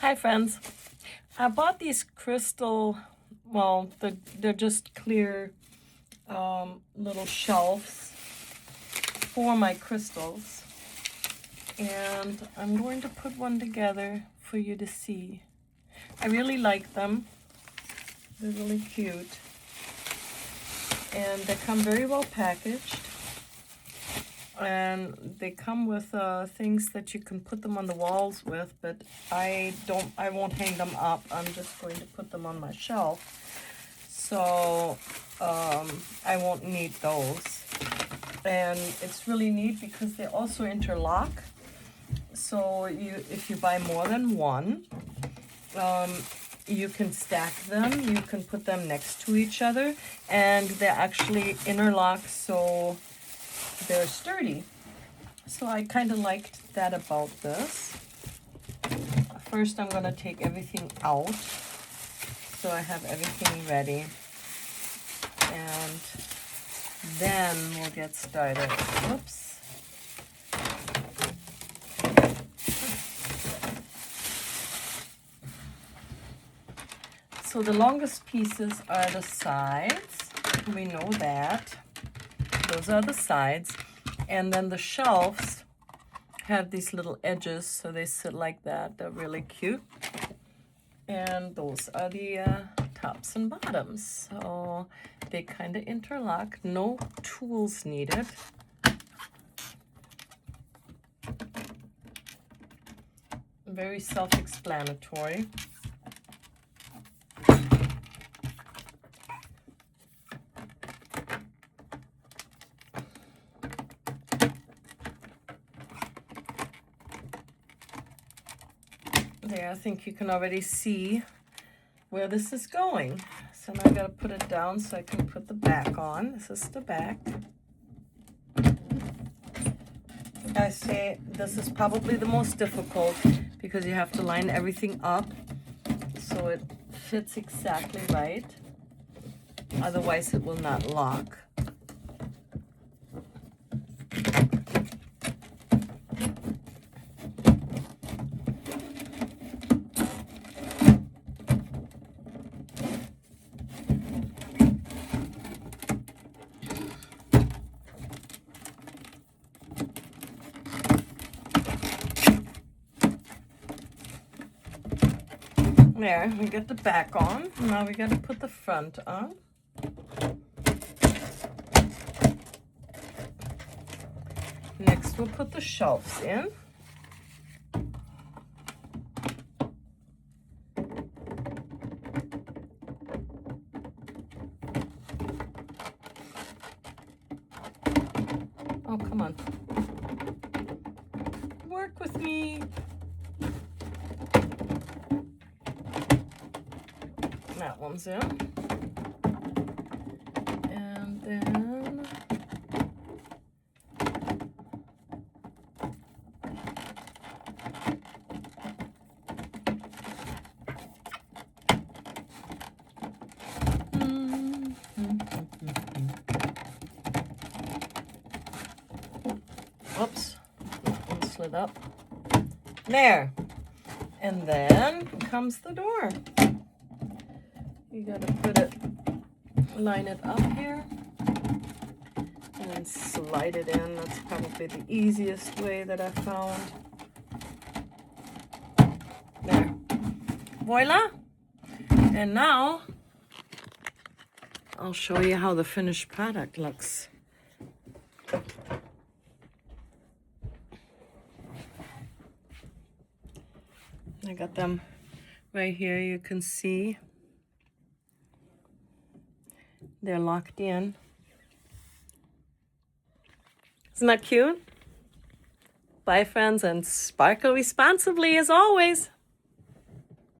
Hi friends, I bought these crystal, well, they're just clear little shelves for my crystals, and I'm going to put one together for you to see. I really like them. They're really cute, and they come very well packaged, and they come with things that you can put them on the walls with, but I won't hang them up. I'm just going to put them on my shelf, so I won't need those. And it's really neat because they also interlock, so if you buy more than one, you can stack them, you can put them next to each other, and they actually interlock so they're sturdy. So I kind of liked that about this. First I'm going to take everything out so I have everything ready, and then we'll get started. Whoops. So the longest pieces are the sides. We know that. Those are the sides. And then the shelves have these little edges, so they sit like that. They're really cute. And those are the tops and bottoms. So they kind of interlock. No tools needed. Very self-explanatory. There, I think you can already see where this is going. So now I gotta put it down so I can put the back on. This is the back. I say this is probably the most difficult because you have to line everything up so it fits exactly right. Otherwise it will not lock. There, we get the back on. Now we got to put the front on. Next we'll put the shelves in. Oh, come on. Work with me. That one's in. And then oops, that one slid up. There. And then comes the door. You gotta put it, line it up here, and then slide it in. That's probably the easiest way that I found. There. Voila! And now, I'll show you how the finished product looks. I got them right here, you can see. They're locked in. Isn't that cute? Bye, friends, and sparkle responsibly as always.